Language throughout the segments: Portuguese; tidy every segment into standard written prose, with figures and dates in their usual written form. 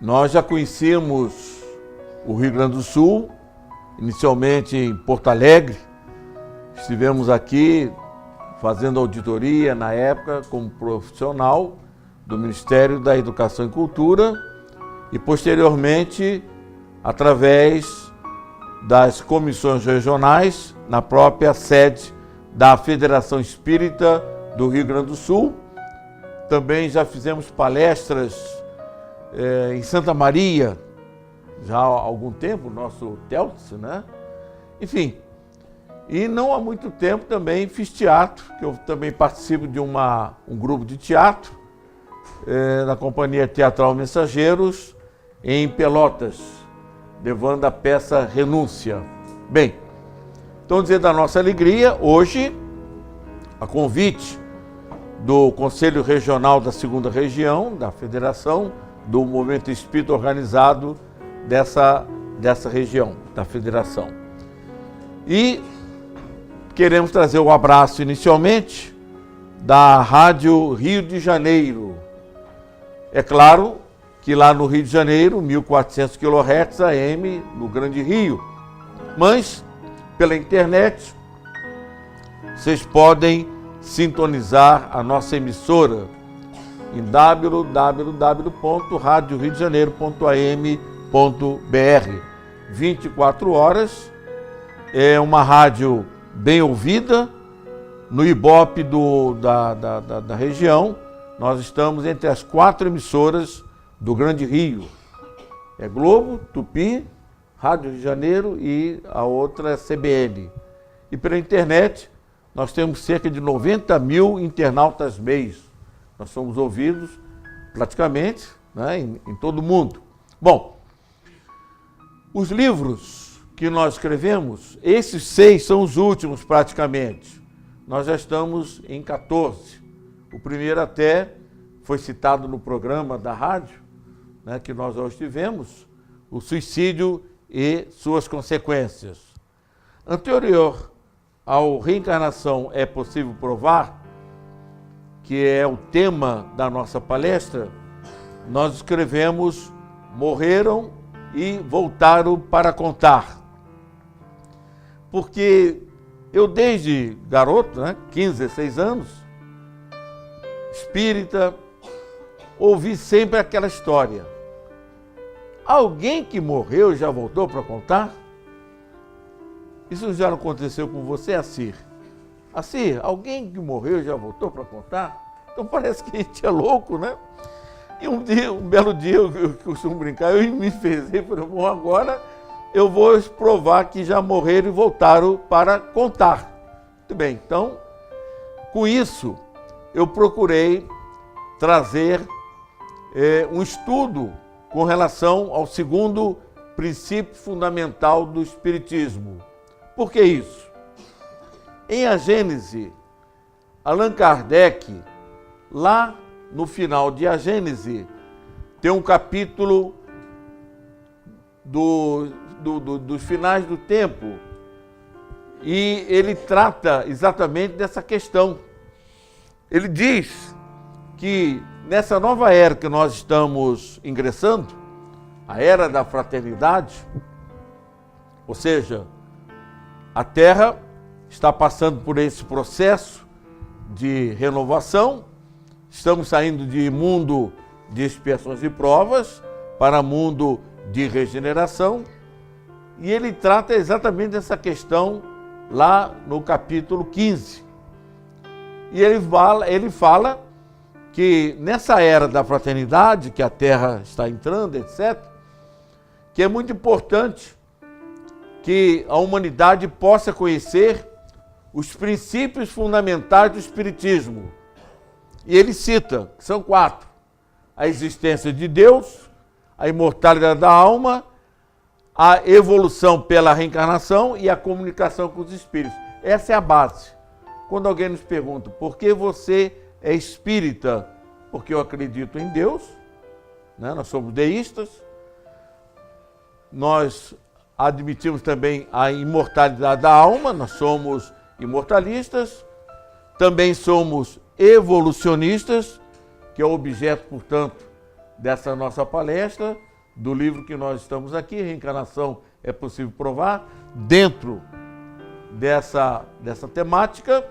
Nós já conhecíamos o Rio Grande do Sul, inicialmente em Porto Alegre. Estivemos aqui fazendo auditoria na época como profissional do Ministério da Educação e Cultura e posteriormente através das comissões regionais na própria sede da Federação Espírita do Rio Grande do Sul. Também já fizemos palestras em Santa Maria, já há algum tempo, nosso Teltz, né? Enfim, e não há muito tempo também fiz teatro, que eu também participo de um grupo de teatro, na Companhia Teatral Mensageiros, em Pelotas, levando a peça Renúncia. Bem, então dizer da nossa alegria, hoje, a convite do Conselho Regional da 2ª Região, da Federação, do Movimento Espírita organizado dessa região, da Federação. E queremos trazer um abraço inicialmente da Rádio Rio de Janeiro. É claro que lá no Rio de Janeiro, 1400 kHz AM, no Grande Rio. Mas, pela internet, vocês podem sintonizar a nossa emissora em www.radioriodejaneiro.am.br. 24 horas, é uma rádio bem ouvida, no Ibope da região. Nós estamos entre as 4 emissoras do Grande Rio. É Globo, Tupi, Rádio Rio de Janeiro e a outra é CBN. E pela internet, nós temos cerca de 90 mil internautas mês. Nós somos ouvidos praticamente, né, em todo o mundo. Bom, os livros que nós escrevemos, esses 6 são os últimos praticamente. Nós já estamos em 14. O primeiro até foi citado no programa da rádio, né, que nós hoje tivemos, o suicídio e suas consequências. Anterior ao Reencarnação é Possível Provar, que é o tema da nossa palestra, nós escrevemos Morreram e Voltaram para Contar. Porque eu desde garoto, né, 15, 16 anos, espírita, ouvi sempre aquela história. Alguém que morreu já voltou para contar? Isso já não aconteceu com você, Assir? Assir, alguém que morreu já voltou para contar? Então parece que a gente é louco, né? E um belo dia, eu costumo brincar, eu me enfezei e falei, bom, agora eu vou provar que já morreram e voltaram para contar. Muito bem, então, com isso, eu procurei trazer um estudo com relação ao 2º princípio fundamental do Espiritismo. Por que isso? Em A Gênese, Allan Kardec, lá no final de A Gênese, tem um capítulo dos finais do tempo e ele trata exatamente dessa questão. Ele diz que nessa nova era que nós estamos ingressando, a era da fraternidade, ou seja, a Terra está passando por esse processo de renovação, estamos saindo de mundo de expiações e provas para mundo de regeneração, e ele trata exatamente dessa questão lá no capítulo 15. E ele fala que nessa era da fraternidade, que a Terra está entrando, etc., que é muito importante que a humanidade possa conhecer os princípios fundamentais do Espiritismo. E ele cita, que são 4. A existência de Deus, a imortalidade da alma, a evolução pela reencarnação e a comunicação com os espíritos. Essa é a base. Quando alguém nos pergunta, por que você é espírita? Porque eu acredito em Deus, né? Nós somos deístas, nós admitimos também a imortalidade da alma, nós somos imortalistas, também somos evolucionistas, que é o objeto, portanto, dessa nossa palestra, do livro que nós estamos aqui, Reencarnação é Possível Provar, dentro dessa temática.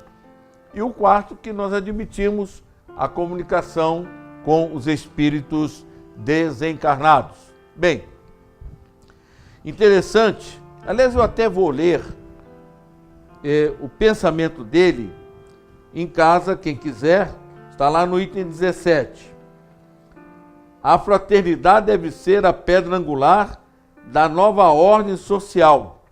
E o quarto, que nós admitimos a comunicação com os espíritos desencarnados. Bem, interessante, aliás, eu até vou ler o pensamento dele em casa, quem quiser, está lá no item 17. A fraternidade deve ser a pedra angular da nova ordem social.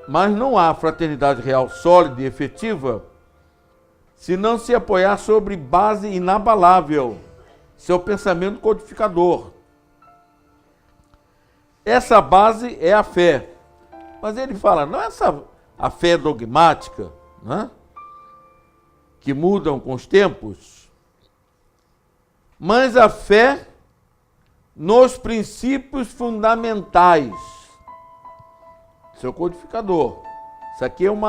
Mas não há fraternidade real, sólida e efetiva se não se apoiar sobre base inabalável, seu pensamento codificador. Essa base é a fé. Mas ele fala, não é a fé dogmática, né, que mudam com os tempos, mas a fé nos princípios fundamentais. Seu codificador. Isso aqui é um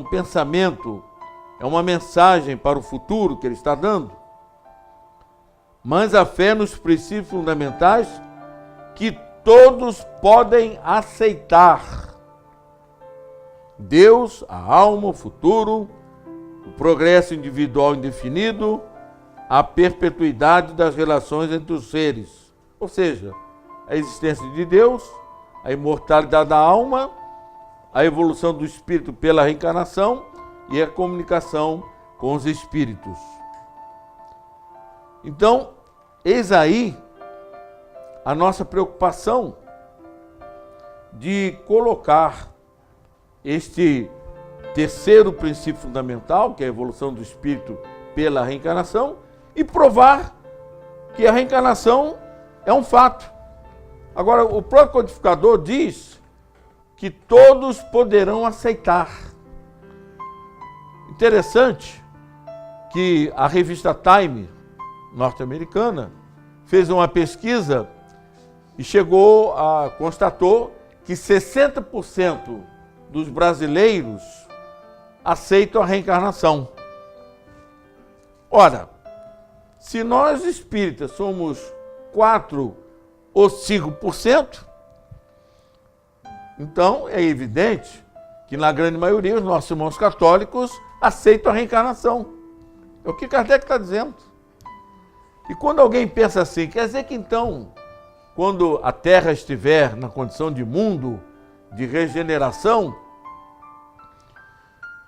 pensamento, é uma mensagem para o futuro que ele está dando. Mas a fé nos princípios fundamentais que todos podem aceitar. Deus, a alma, o futuro, o progresso individual indefinido, a perpetuidade das relações entre os seres. Ou seja, a existência de Deus, a imortalidade da alma, a evolução do espírito pela reencarnação e a comunicação com os espíritos. Então, eis aí a nossa preocupação de colocar este terceiro princípio fundamental, que é a evolução do espírito pela reencarnação, e provar que a reencarnação é um fato. Agora, o próprio codificador diz que todos poderão aceitar. Interessante que a revista Time, norte-americana, fez uma pesquisa e constatou que 60% dos brasileiros aceitam a reencarnação. Ora, se nós espíritas somos 4 ou 5%, então é evidente que na grande maioria os nossos irmãos católicos aceitam a reencarnação. É o que Kardec está dizendo. E quando alguém pensa assim, quer dizer que então, quando a Terra estiver na condição de mundo, de regeneração,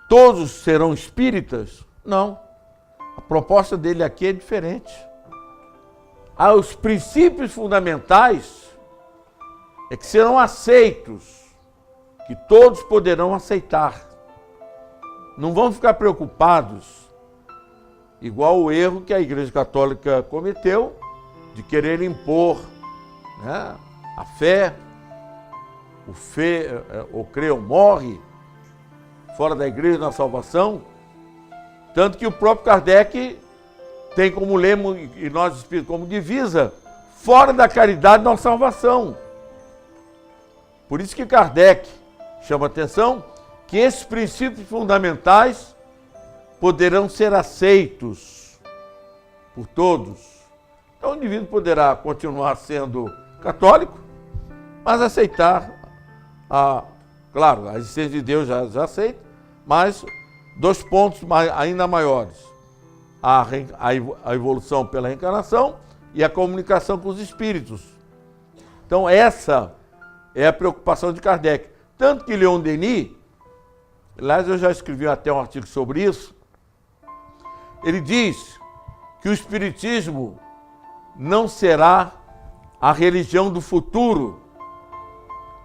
todos serão espíritas? Não. A proposta dele aqui é diferente. Os princípios fundamentais é que serão aceitos, que todos poderão aceitar. Não vão ficar preocupados, igual o erro que a Igreja Católica cometeu, de querer impor, né, a fé, ou crê ou morre, fora da Igreja na salvação. Tanto que o próprio Kardec tem como lema, e nós espíritos como divisa, fora da caridade não há salvação. Por isso que Kardec chama a atenção que esses princípios fundamentais poderão ser aceitos por todos. Então o indivíduo poderá continuar sendo católico, mas aceitar, claro, a existência de Deus já aceita, mas 2 pontos ainda maiores: a evolução pela reencarnação e a comunicação com os espíritos. Então essa é a preocupação de Kardec. Tanto que Leon Denis, aliás, eu já escrevi até um artigo sobre isso, ele diz que o espiritismo não será a religião do futuro,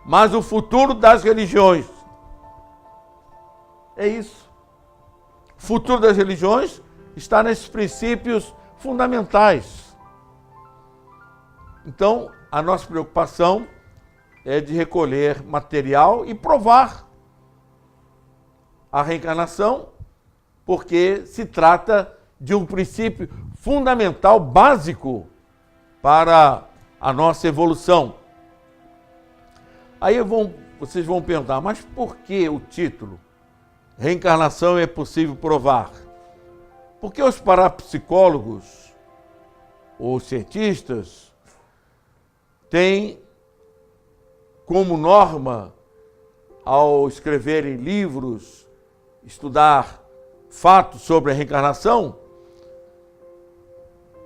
mas o futuro das religiões. É isso. O futuro das religiões está nesses princípios fundamentais. Então, a nossa preocupação é de recolher material e provar a reencarnação, porque se trata de um princípio fundamental, básico para a nossa evolução. Aí vocês vão perguntar, mas por que o título? Reencarnação é possível provar? Porque os parapsicólogos os cientistas têm como norma, ao escreverem livros, estudar fatos sobre a reencarnação,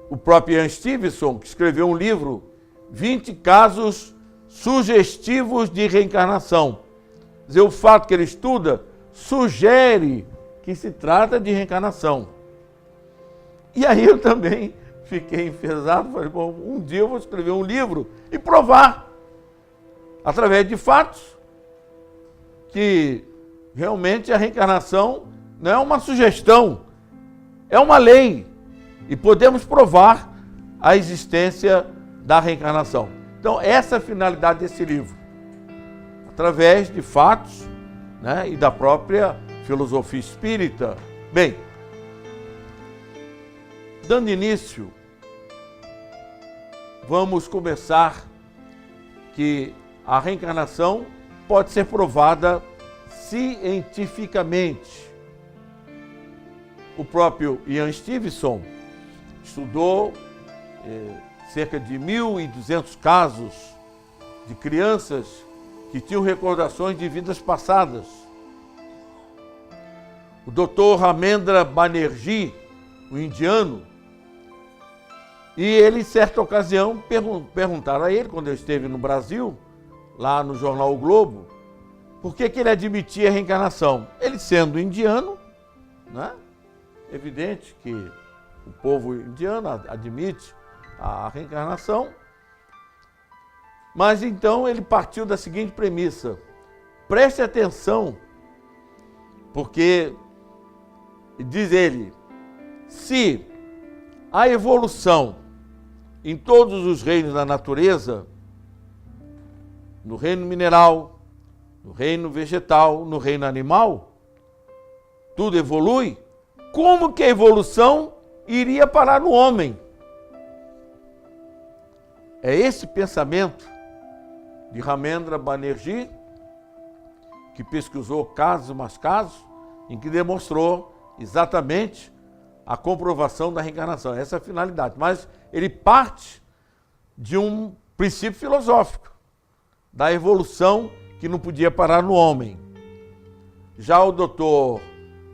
o próprio Ian Stevenson, que escreveu um livro, 20 casos sugestivos de reencarnação. Quer dizer, o fato que ele estuda sugere que se trata de reencarnação. E aí eu também fiquei enfesado, falei, bom, um dia eu vou escrever um livro e provar, através de fatos, que realmente a reencarnação não é uma sugestão, é uma lei. E podemos provar a existência da reencarnação. Então, essa é a finalidade desse livro. Através de fatos, né, e da própria filosofia espírita. Bem, dando início, vamos começar que a reencarnação pode ser provada cientificamente. O próprio Ian Stevenson estudou cerca de 1.200 casos de crianças que tinham recordações de vidas passadas. O Dr. Ramendra Banerjee, o indiano, e ele, em certa ocasião, perguntaram a ele, quando ele esteve no Brasil, lá no jornal O Globo, por que ele admitia a reencarnação. Ele, sendo indiano, né, evidente que o povo indiano admite a reencarnação, mas então ele partiu da seguinte premissa: preste atenção, porque, diz ele, se a evolução em todos os reinos da natureza, no reino mineral, no reino vegetal, no reino animal, tudo evolui, como que a evolução iria parar no homem? É esse pensamento de Ramendra Banerjee, que pesquisou casos e mais casos, em que demonstrou exatamente a comprovação da reencarnação. Essa é a finalidade. Mas ele parte de um princípio filosófico, da evolução que não podia parar no homem. Já o doutor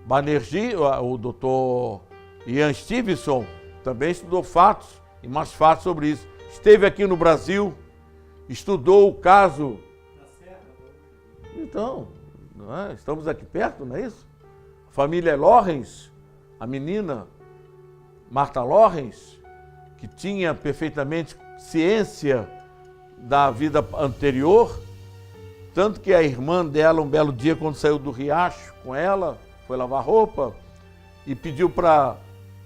Banerjee, o doutor Ian Stevenson, também estudou fatos e mais fatos sobre isso. Esteve aqui no Brasil, estudou o caso. Então, não é? Estamos aqui perto, não é isso? A família Lawrence, a menina Martha Lawrence, que tinha perfeitamente ciência da vida anterior, tanto que a irmã dela, um belo dia, quando saiu do riacho com ela, foi lavar roupa e pediu para...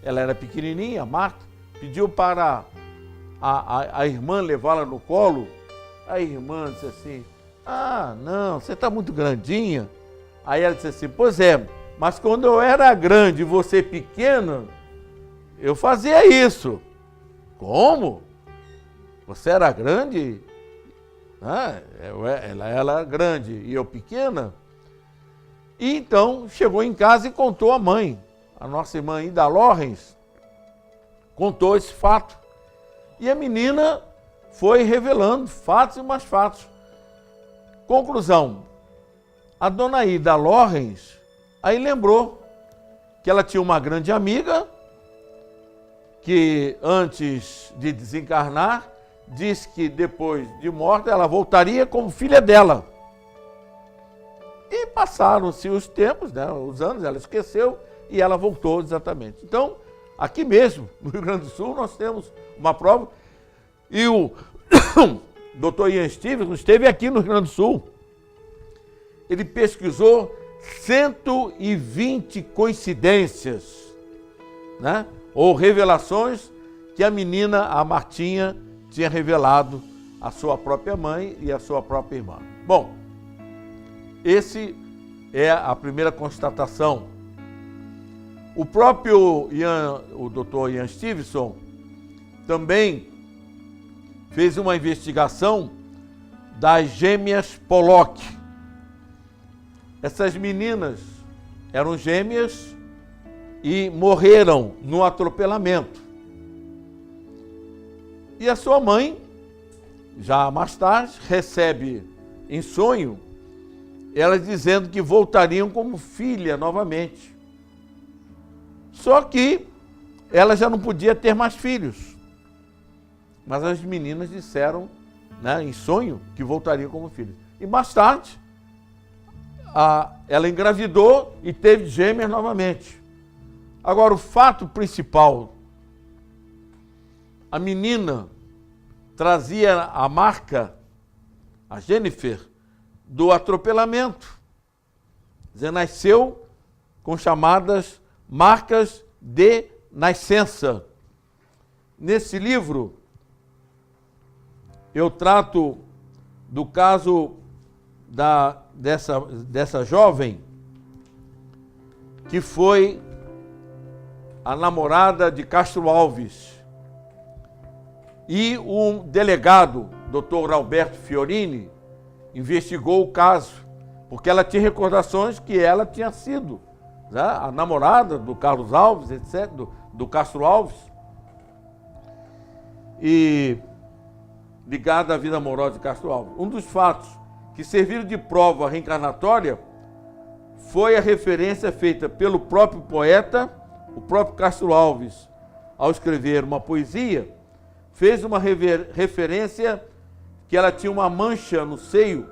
Ela era pequenininha, a Martha, pediu para a irmã levá-la no colo. A irmã disse assim, ah, não, você está muito grandinha. Aí ela disse assim, pois é, mas quando eu era grande e você pequena, eu fazia isso. Como? Você era grande? Ah, ela era grande e eu pequena? E então chegou em casa e contou à mãe. A nossa irmã Ida Lawrence contou esse fato. E a menina foi revelando fatos e mais fatos. Conclusão, a dona Ida Lawrence aí lembrou que ela tinha uma grande amiga que antes de desencarnar, disse que depois de morta ela voltaria como filha dela. E passaram-se os tempos, né, os anos, ela esqueceu e ela voltou exatamente. Então, aqui mesmo, no Rio Grande do Sul, nós temos uma prova. E o Dr. Ian Stevenson esteve aqui no Rio Grande do Sul. Ele pesquisou 120 coincidências, né, ou revelações que a menina, a Martinha, tinha revelado à sua própria mãe e à sua própria irmã. Bom, esse é a primeira constatação. O próprio o Dr. Ian Stevenson também fez uma investigação das gêmeas Pollock. Essas meninas eram gêmeas e morreram no atropelamento. E a sua mãe, já mais tarde, recebe em sonho elas dizendo que voltariam como filha novamente. Só que ela já não podia ter mais filhos. Mas as meninas disseram, né, em sonho, que voltariam como filhas. E mais tarde, ela engravidou e teve gêmeas novamente. Agora, o fato principal, a menina trazia a marca, a Jennifer, do atropelamento. Quer dizer, nasceu com chamadas marcas de nascença. Nesse livro, eu trato do caso dessa jovem que foi a namorada de Castro Alves. E um delegado, Dr. Alberto Fiorini, investigou o caso, porque ela tinha recordações que ela tinha sido, né, a namorada do Carlos Alves, etc., do Castro Alves, e ligada à vida amorosa de Castro Alves. Um dos fatos que serviram de prova reencarnatória foi a referência feita pelo próprio poeta, o próprio Castro Alves, ao escrever uma poesia, fez uma referência que ela tinha uma mancha no seio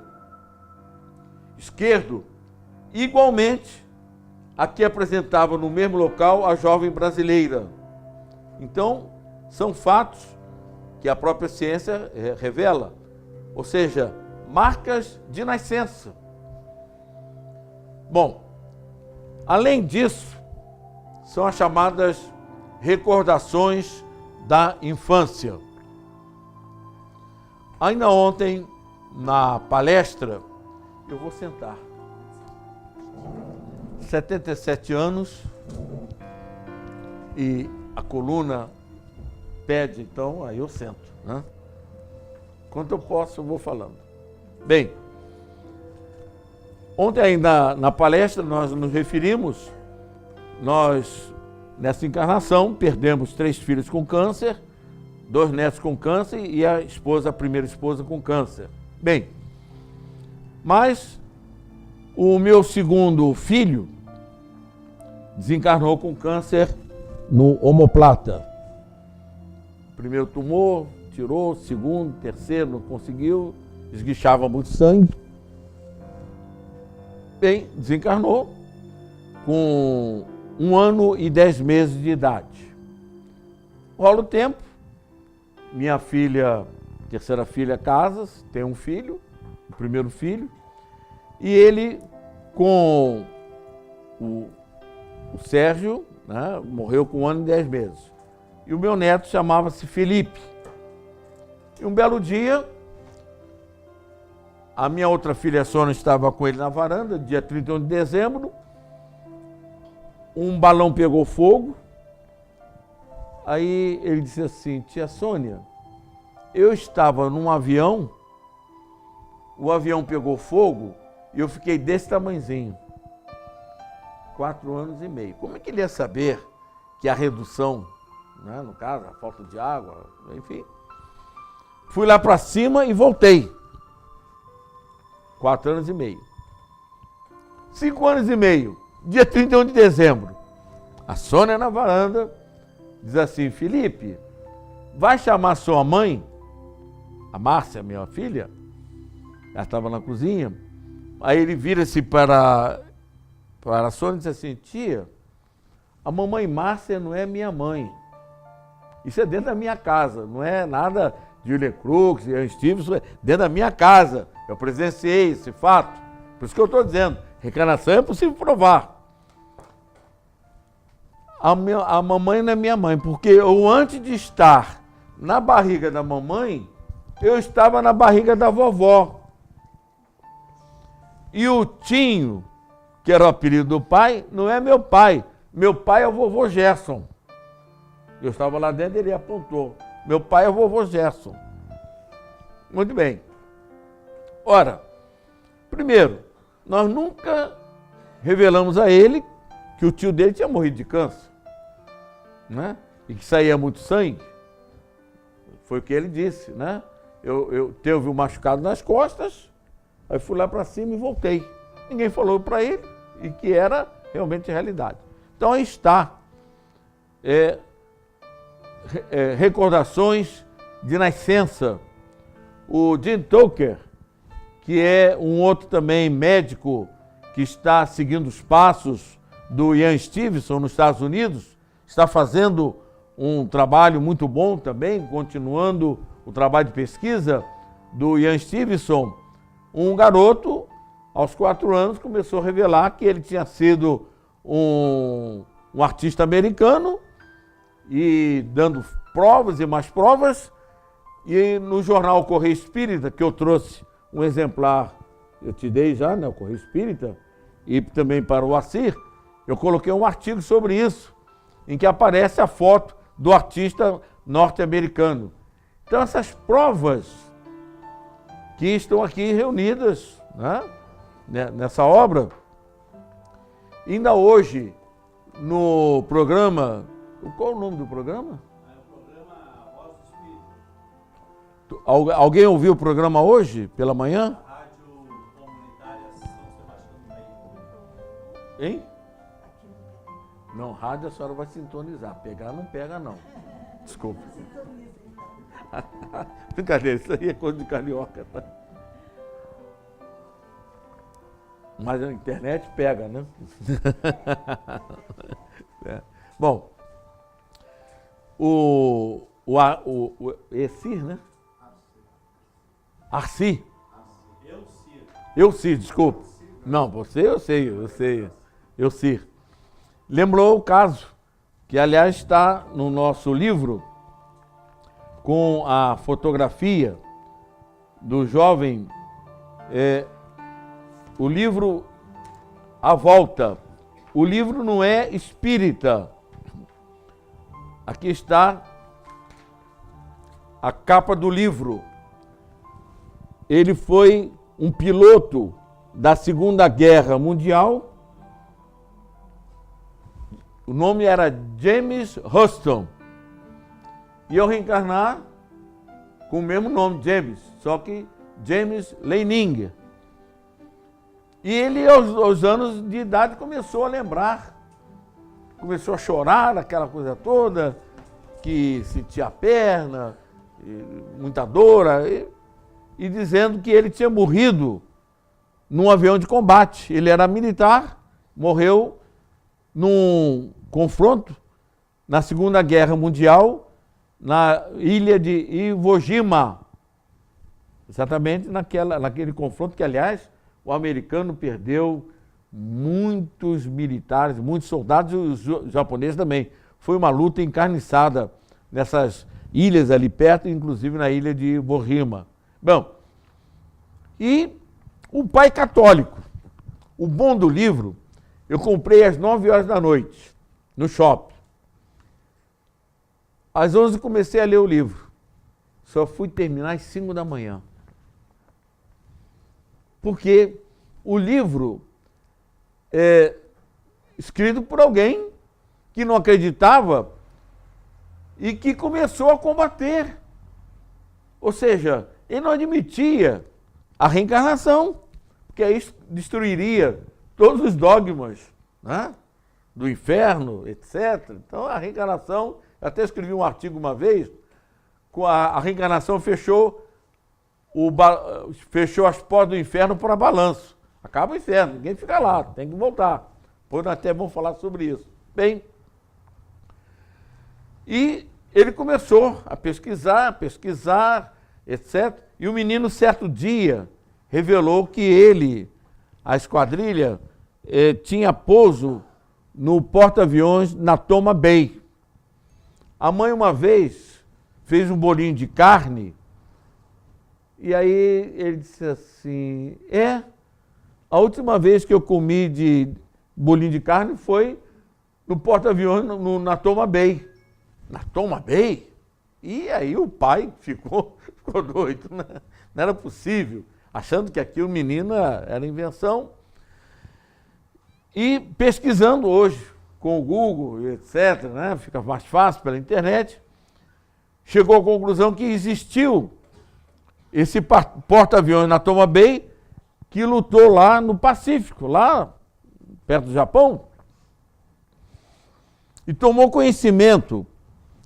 esquerdo, igualmente a que apresentava no mesmo local a jovem brasileira. Então, são fatos que a própria ciência revela, ou seja, marcas de nascença. Bom, além disso, são as chamadas recordações da infância. Ainda ontem, na palestra, eu vou sentar. 77 anos e a coluna pede, então, aí eu sento, né? Quanto eu posso, eu vou falando. Bem, ontem ainda na palestra nós nos referimos, nós nessa encarnação perdemos 3 filhos com câncer, 2 netos com câncer e a primeira esposa com câncer. Bem, mas o meu segundo filho desencarnou com câncer no omoplata. Primeiro tumor, tirou, segundo, terceiro, não conseguiu, esguichava muito sangue. Bem, desencarnou com 1 ano e 10 meses de idade. Rola o tempo, minha filha, terceira filha, casa, tem um filho, o primeiro filho, e ele com o Sérgio, né, morreu com 1 ano e 10 meses. E o meu neto chamava-se Felipe. E um belo dia, a minha outra filha Sônia estava com ele na varanda, dia 31 de dezembro, um balão pegou fogo, aí ele disse assim: tia Sônia, eu estava num avião, o avião pegou fogo e eu fiquei desse tamanhozinho, 4 anos e meio. Como é que ele ia saber que a redução, né, no caso, a falta de água, enfim. Fui lá para cima e voltei. 4 anos e meio. 5 anos e meio, dia 31 de dezembro, a Sônia na varanda diz assim: Felipe, vai chamar sua mãe, a Márcia, minha filha, ela estava na cozinha, aí ele vira-se para a Sônia e diz assim: tia, a mamãe Márcia não é minha mãe. Isso é dentro da minha casa, não é nada de William Crookes, Ian Stevenson, é dentro da minha casa. Eu presenciei esse fato. Por isso que eu estou dizendo, reencarnação é possível provar. A mamãe não é minha mãe, porque eu, antes de estar na barriga da mamãe, eu estava na barriga da vovó. E o Tinho, que era o apelido do pai, não é meu pai. Meu pai é o vovô Gerson. Eu estava lá dentro e ele apontou. Meu pai é o vovô Gerson. Muito bem. Ora, primeiro, nós nunca revelamos a ele que o tio dele tinha morrido de câncer, né? E que saía muito sangue. Foi o que ele disse, né? Eu teve um machucado nas costas, aí fui lá para cima e voltei. Ninguém falou para ele e que era realmente realidade. Então aí está. Recordações de nascença. O Jim Tucker, que é um outro também médico que está seguindo os passos do Ian Stevenson nos Estados Unidos, está fazendo um trabalho muito bom também, continuando o trabalho de pesquisa do Ian Stevenson. Um garoto, aos 4 anos, começou a revelar que ele tinha sido um artista americano e dando provas e mais provas. E no jornal Correio Espírita, que eu trouxe um exemplar, eu te dei já, né, o Correio Espírita, e também para o Assir, eu coloquei um artigo sobre isso, em que aparece a foto do artista norte-americano. Então essas provas que estão aqui reunidas, né, nessa obra, ainda hoje no programa, qual é o nome do programa? O programa Voz do Espírito. Alguém ouviu o programa hoje, pela manhã? A Rádio Comunitária São Sebastião do Meio. Hein? Não, rádio a senhora vai sintonizar. Pegar não pega, não. Desculpa. Brincadeira, isso aí é coisa de carioca, tá? Mas a internet pega, né? Bom, o Essir, né? Arci. Eucir, desculpa. Não, você eu sei. Eucir. Lembrou o caso, que aliás está no nosso livro, com a fotografia do jovem, o livro A Volta. O livro não é espírita. Aqui está a capa do livro. Ele foi um piloto da Segunda Guerra Mundial. O nome era James Huston. E eu reencarnar com o mesmo nome, James, só que James Leining. E ele, aos anos de idade, começou a lembrar, começou a chorar, aquela coisa toda, que sentia a perna, muita dor, e dizendo que ele tinha morrido num avião de combate. Ele era militar, morreu num confronto na Segunda Guerra Mundial, na ilha de Iwo Jima, exatamente naquele confronto que, aliás, o americano perdeu muitos militares, muitos soldados, e os japoneses também. Foi uma luta encarniçada nessas ilhas ali perto, inclusive na ilha de Iwo Jima. Bom, e o pai católico. O bom do livro, eu comprei às 9 horas da noite, no shopping. Às 11 comecei a ler o livro. Só fui terminar às 5 da manhã. Porque o livro é escrito por alguém que não acreditava e que começou a combater. Ou seja, ele não admitia a reencarnação, porque isso destruiria todos os dogmas, né, do inferno, etc. Então a reencarnação, eu até escrevi um artigo uma vez, com a reencarnação fechou as portas do inferno para balanço. Acaba o inferno, ninguém fica lá, tem que voltar. Depois até vamos falar sobre isso. Bem, e ele começou a pesquisar, etc. E o menino, certo dia, revelou que ele, a esquadrilha, tinha pouso no porta-aviões na Toma Bay. A mãe, uma vez, fez um bolinho de carne, e aí ele disse assim, a última vez que eu comi de bolinho de carne foi no porta-aviões na Toma Bay. Na Toma Bay? E aí o pai ficou doido, né? Não era possível, achando que aquilo, menino, era invenção. E pesquisando hoje, com o Google, etc., né? Fica mais fácil pela internet, chegou à conclusão que existiu esse porta-aviões na Toma Bay que lutou lá no Pacífico, lá perto do Japão, e tomou conhecimento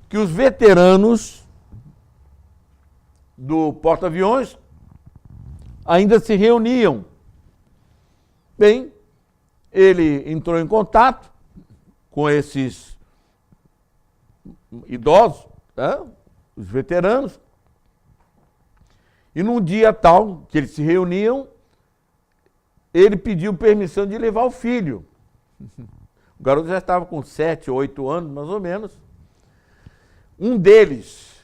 que os veteranos do porta-aviões ainda se reuniam. Bem, ele entrou em contato com esses idosos, né, os veteranos, e num dia tal que eles se reuniam, ele pediu permissão de levar o filho. O garoto já estava com 7 ou 8 anos, mais ou menos. Um deles,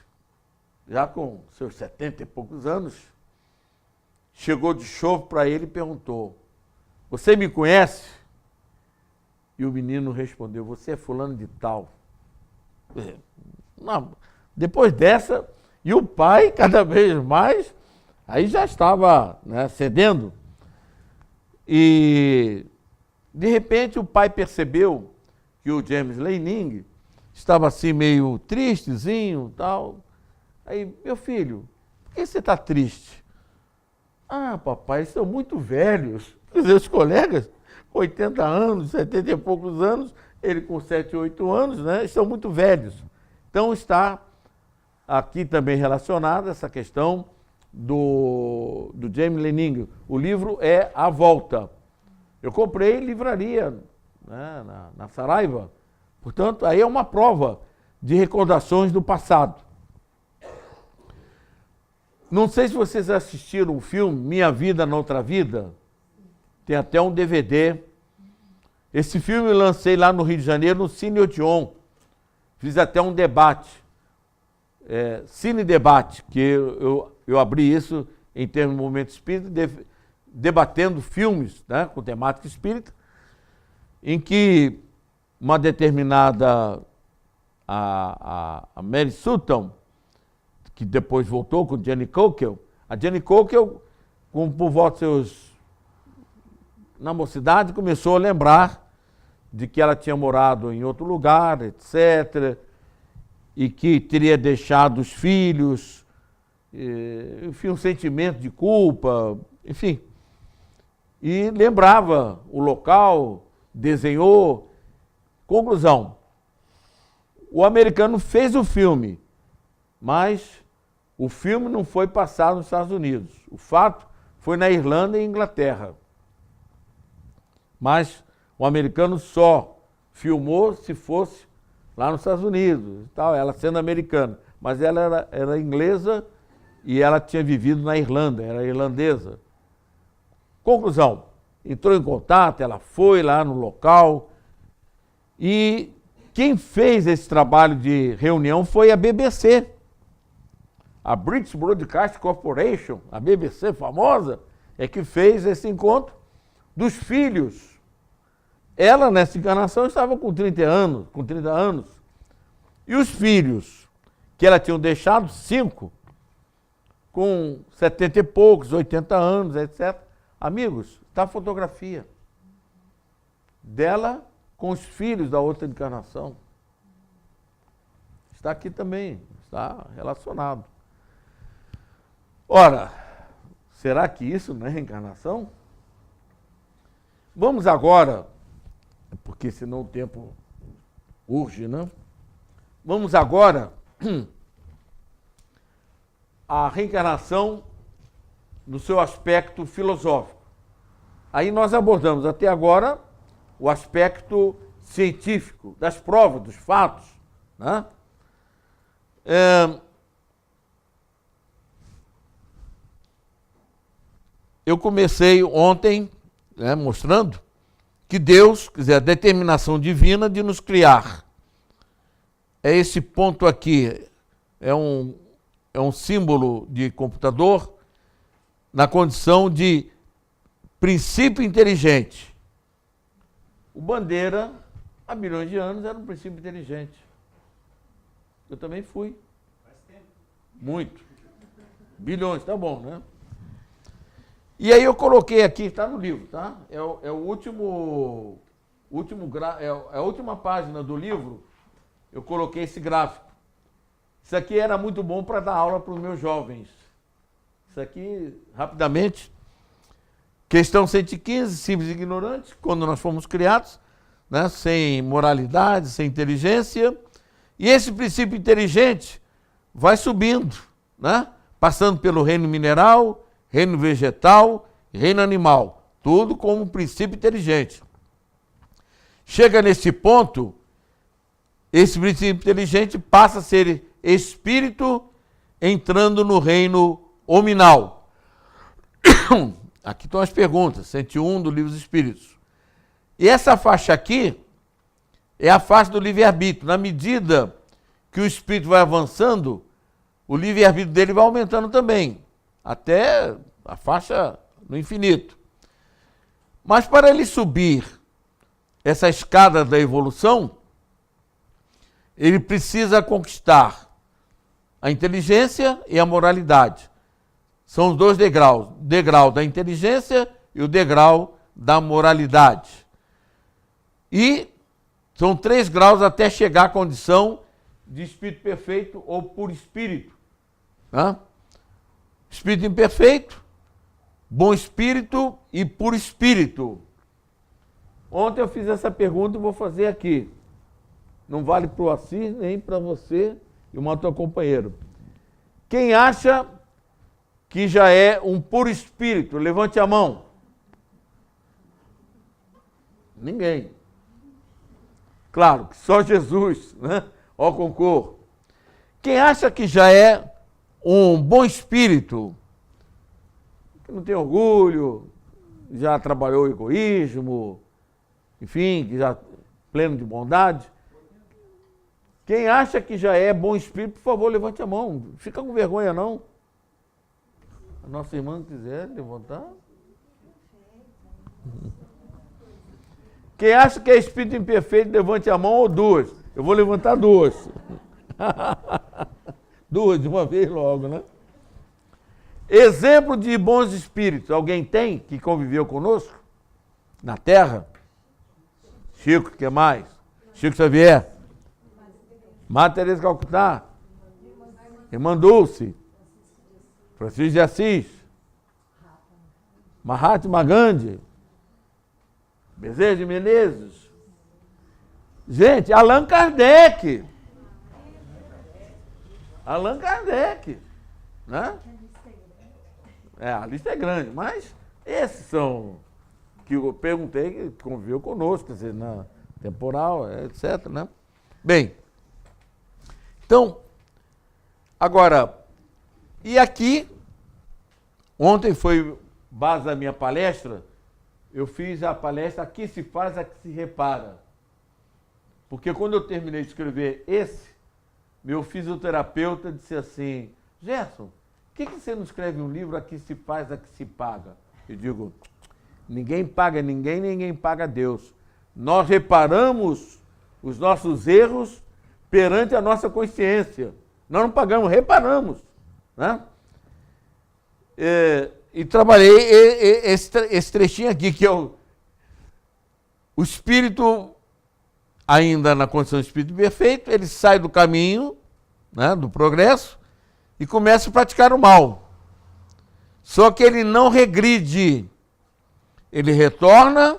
já com seus 70 e poucos anos, chegou de chofre para ele e perguntou: "Você me conhece?" E o menino respondeu: "Você é fulano de tal." Não, depois dessa, e o pai, cada vez mais, aí já estava, né, cedendo. E, de repente, o pai percebeu que o James Leining estava assim meio tristezinho e tal. Aí: "Meu filho, por que você está triste?" "Ah, papai, eles são muito velhos." Os meus colegas, com 80 anos, 70 e poucos anos, ele com 7, 8 anos, né, estão muito velhos. Então está aqui também relacionada essa questão do James Leining. O livro é A Volta. Eu comprei em livraria, né, na Saraiva. Portanto, aí é uma prova de recordações do passado. Não sei se vocês assistiram o filme Minha Vida na Outra Vida. Tem até um DVD. Esse filme eu lancei lá no Rio de Janeiro, no Cine Odeon. Fiz até um debate, Cine Debate, que eu abri isso em termos de movimento espírita, debatendo filmes, né, com temática espírita, em que uma determinada, a Mary Sutton, que depois voltou com Jenny Cockell, a Jenny Cockell, por volta na mocidade, começou a lembrar de que ela tinha morado em outro lugar, etc., e que teria deixado os filhos, enfim, um sentimento de culpa, enfim. E lembrava o local, desenhou. Conclusão: o americano fez o filme, mas o filme não foi passado nos Estados Unidos. O fato foi na Irlanda e Inglaterra. Mas o americano só filmou se fosse lá nos Estados Unidos, e tal, ela sendo americana. Mas ela era inglesa e ela tinha vivido na Irlanda, era irlandesa. Conclusão: entrou em contato, ela foi lá no local, e quem fez esse trabalho de reunião foi a BBC. A British Broadcast Corporation, a BBC famosa, é que fez esse encontro dos filhos. Ela, nessa encarnação, estava com 30 anos. E os filhos, que ela tinha deixado, 5, com 70 e poucos, 80 anos, etc. Amigos, está a fotografia dela com os filhos da outra encarnação. Está aqui também, está relacionado. Ora, será que isso não é reencarnação? Vamos agora, porque senão o tempo urge, né? Vamos agora à reencarnação no seu aspecto filosófico. Aí nós abordamos até agora o aspecto científico, das provas, dos fatos, né? Eu comecei ontem, né, mostrando que Deus, quer dizer, a determinação divina de nos criar. É esse ponto aqui, é um símbolo de computador na condição de princípio inteligente. O Bandeira, há bilhões de anos, era um princípio inteligente. Eu também fui. Faz tempo. Muito. Bilhões, tá bom, né? E aí eu coloquei aqui, está no livro, tá? É a última página do livro, eu coloquei esse gráfico. Isso aqui era muito bom para dar aula para os meus jovens. Isso aqui, rapidamente. Questão 115, simples e ignorantes, quando nós fomos criados, né, sem moralidade, sem inteligência. E esse princípio inteligente vai subindo, né, passando pelo reino mineral, reino vegetal e reino animal. Tudo como um princípio inteligente. Chega nesse ponto, esse princípio inteligente passa a ser espírito entrando no reino hominal. Aqui estão as perguntas, 101 do Livro dos Espíritos. E essa faixa aqui é a faixa do livre-arbítrio. Na medida que o espírito vai avançando, o livre-arbítrio dele vai aumentando também, até a faixa no infinito. Mas para ele subir essa escada da evolução, ele precisa conquistar a inteligência e a moralidade. São os dois degraus, o degrau da inteligência e o degrau da moralidade. E são 3 graus até chegar à condição de espírito perfeito ou puro espírito. Né? Espírito imperfeito, bom espírito e puro espírito. Ontem eu fiz essa pergunta e vou fazer aqui. Não vale para o Assis, nem para você e o outro companheiro. Quem acha que já é um puro espírito? Levante a mão. Ninguém. Claro, que só Jesus, né? Ó concor. Quem acha que já é um bom espírito, que não tem orgulho, já trabalhou o egoísmo, enfim, que já pleno de bondade. Quem acha que já é bom espírito, por favor, levante a mão. Não fica com vergonha, não. A nossa irmã quiser levantar. Quem acha que é espírito imperfeito, levante a mão ou 2. Eu vou levantar 2. 2 de uma vez logo, né? Exemplo de bons espíritos. Alguém tem que conviveu conosco? Na Terra? Chico, o que mais? Chico Xavier. Madre Teresa de Calcutá. Irmã Dulce. Francisco de Assis. Mahatma Gandhi. Bezerra de Menezes. Gente, Allan Kardec. Allan Kardec. Né? A lista é grande, mas esses são que eu perguntei que conviveu conosco, quer dizer, na temporal, etc. Né? Bem, então, agora, e aqui, ontem foi base da minha palestra, eu fiz a palestra Aqui se faz, aqui se repara. Porque quando eu terminei de escrever esse, meu fisioterapeuta disse assim, Gerson, por que você não escreve um livro Aqui se faz, aqui se paga? Eu digo, ninguém paga ninguém, ninguém paga Deus. Nós reparamos os nossos erros perante a nossa consciência. Nós não pagamos, reparamos. Né? E trabalhei esse trechinho aqui, que é o espírito, ainda na condição de espírito perfeito, ele sai do caminho, né, do progresso, e começa a praticar o mal. Só que ele não regride. Ele retorna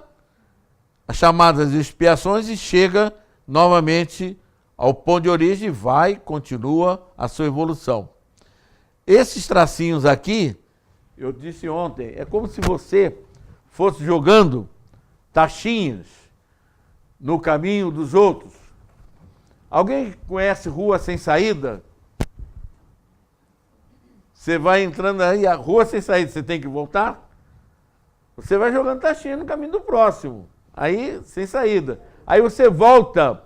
às chamadas expiações e chega novamente ao ponto de origem, vai, continua a sua evolução. Esses tracinhos aqui, eu disse ontem, é como se você fosse jogando taxinhas no caminho dos outros. Alguém conhece Rua Sem Saída? Você vai entrando aí, a Rua Sem Saída, você tem que voltar? Você vai jogando taxinha no caminho do próximo, aí sem saída. Aí você volta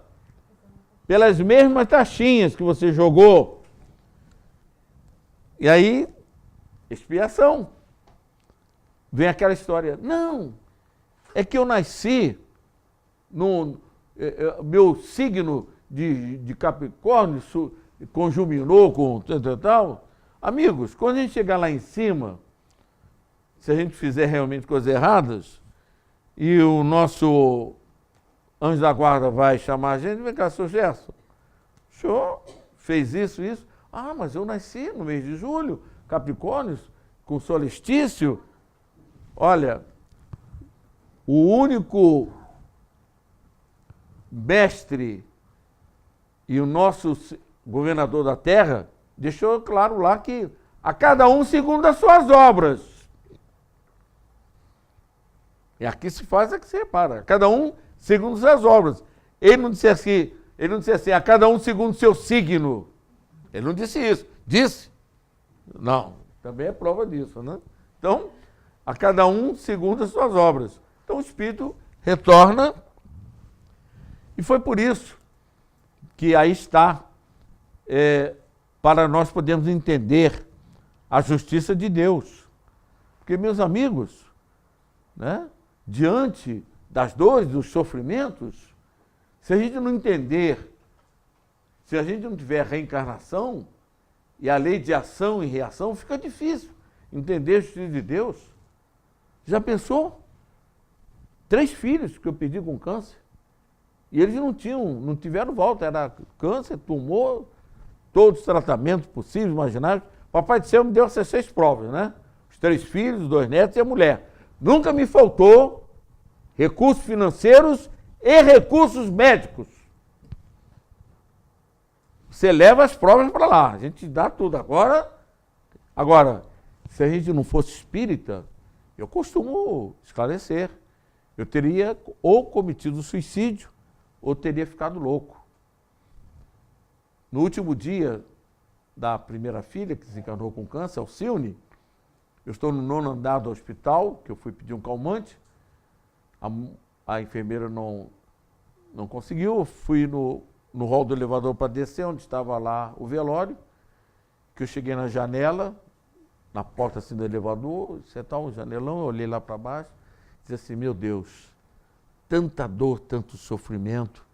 pelas mesmas taxinhas que você jogou. E aí, expiação. Vem aquela história, não, é que eu nasci, meu signo de Capricórnio conjuminou com tal. Amigos, quando a gente chegar lá em cima, se a gente fizer realmente coisas erradas, e o nosso anjo da guarda vai chamar a gente, vem cá, seu Gerson, o senhor fez isso, Ah, mas eu nasci no mês de julho, Capricórnios, com solstício. Olha, o único mestre e o nosso governador da terra deixou claro lá que a cada um segundo as suas obras. E aqui se faz, aqui se repara. A cada um segundo as suas obras. Ele não disse assim, a cada um segundo o seu signo. Ele não disse isso. Disse? Não. Também é prova disso, né? Então, a cada um segundo as suas obras. Então o Espírito retorna. E foi por isso que aí está, para nós podermos entender a justiça de Deus. Porque, meus amigos, né, diante das dores, dos sofrimentos, se a gente não entender, se a gente não tiver reencarnação e a lei de ação e reação, fica difícil entender a justiça de Deus. Já pensou? 3 filhos que eu pedi com câncer. E eles não tiveram volta, era câncer, tumor, todos os tratamentos possíveis, imaginários. Papai do Céu me deu essas 6 provas, né? Os 3 filhos, os 2 netos e a mulher. Nunca me faltou recursos financeiros e recursos médicos. Você leva as provas para lá, a gente dá tudo. Agora, se a gente não fosse espírita, eu costumo esclarecer, eu teria ou cometido suicídio, ou teria ficado louco. No último dia da primeira filha, que desencarnou com câncer, Alcione, eu estou no 9º andar do hospital, que eu fui pedir um calmante, a enfermeira não conseguiu, eu fui no hall do elevador para descer, onde estava lá o velório, que eu cheguei na janela, na porta assim do elevador, sentar um janelão, eu olhei lá para baixo, disse assim, meu Deus, tanta dor, tanto sofrimento,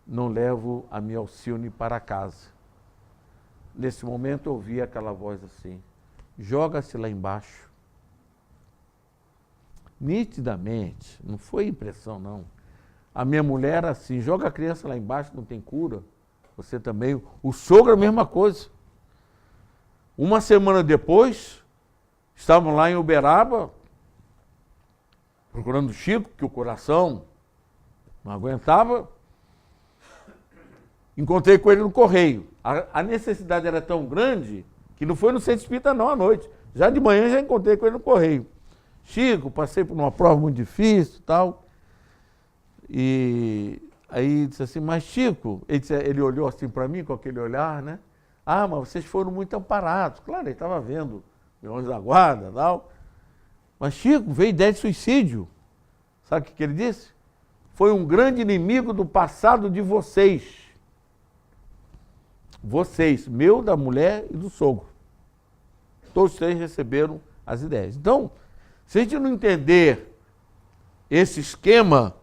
não levo a minha Alcione para casa. Nesse momento eu ouvi aquela voz assim, joga-se lá embaixo. Nitidamente, não foi impressão não. A minha mulher era assim, joga a criança lá embaixo, não tem cura. Você também. O sogro a mesma coisa. Uma semana depois, estavam lá em Uberaba, procurando o Chico, que o coração não aguentava. Encontrei com ele no correio. A necessidade era tão grande que não foi no centro espírita não à noite. Já de manhã já encontrei com ele no correio. Chico, passei por uma prova muito difícil e tal. E aí disse assim, mas Chico, ele olhou assim para mim com aquele olhar, né? Ah, mas vocês foram muito amparados. Claro, ele estava vendo meu anjo da guarda e tal. Mas Chico, veio ideia de suicídio. Sabe o que ele disse? Foi um grande inimigo do passado de vocês. Vocês, meu, da mulher e do sogro. Todos 3 receberam as ideias. Então, se a gente não entender esse esquema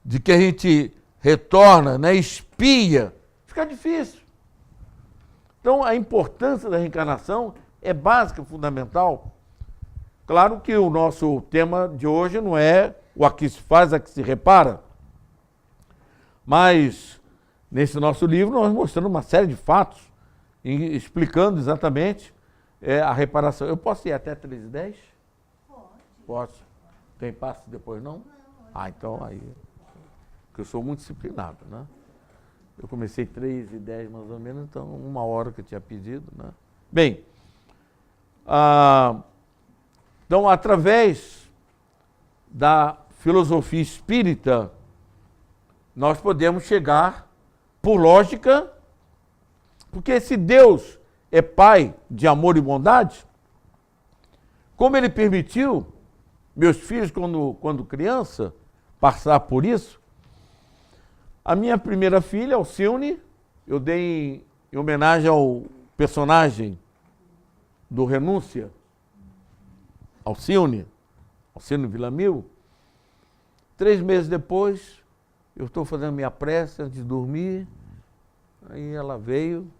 de que a gente retorna, né, espia, fica difícil. Então, a importância da reencarnação é básica, fundamental. Claro que o nosso tema de hoje não é o aqui se faz, aqui se repara, mas nesse nosso livro nós mostramos uma série de fatos, explicando exatamente a reparação. Eu posso ir até 3h10? Pode. Posso. Tem passe depois não? Ah, então aí. Porque eu sou muito disciplinado, né? Eu comecei 3h10 mais ou menos, então 1 hora que eu tinha pedido, né? Bem, então através da filosofia espírita, nós podemos chegar, por lógica, porque se Deus é Pai de amor e bondade, como Ele permitiu meus filhos, quando criança, passar por isso, a minha primeira filha, Alcione, eu dei em homenagem ao personagem do Renúncia, Alcione Villamil. 3 meses depois, eu estou fazendo minha prece antes de dormir, aí ela veio,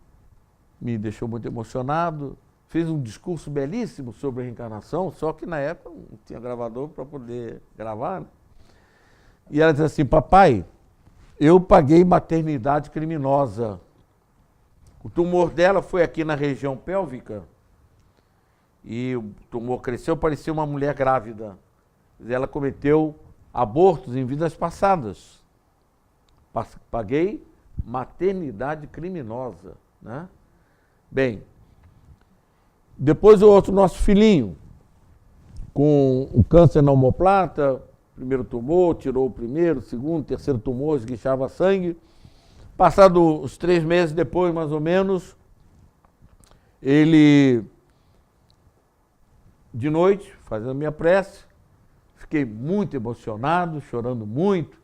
me deixou muito emocionado, fez um discurso belíssimo sobre a reencarnação, só que na época não tinha gravador para poder gravar, né? E ela disse assim, papai, eu paguei maternidade criminosa O tumor dela foi aqui na região pélvica e o tumor cresceu, parecia uma mulher grávida. Ela cometeu abortos em vidas passadas. Paguei maternidade criminosa, né? Bem, depois o outro nosso filhinho, com o câncer na omoplata, primeiro tumor, tirou o primeiro, segundo, terceiro tumor, esguichava sangue. Passados os 3 meses depois, mais ou menos, ele, de noite, fazendo minha prece, fiquei muito emocionado, chorando muito.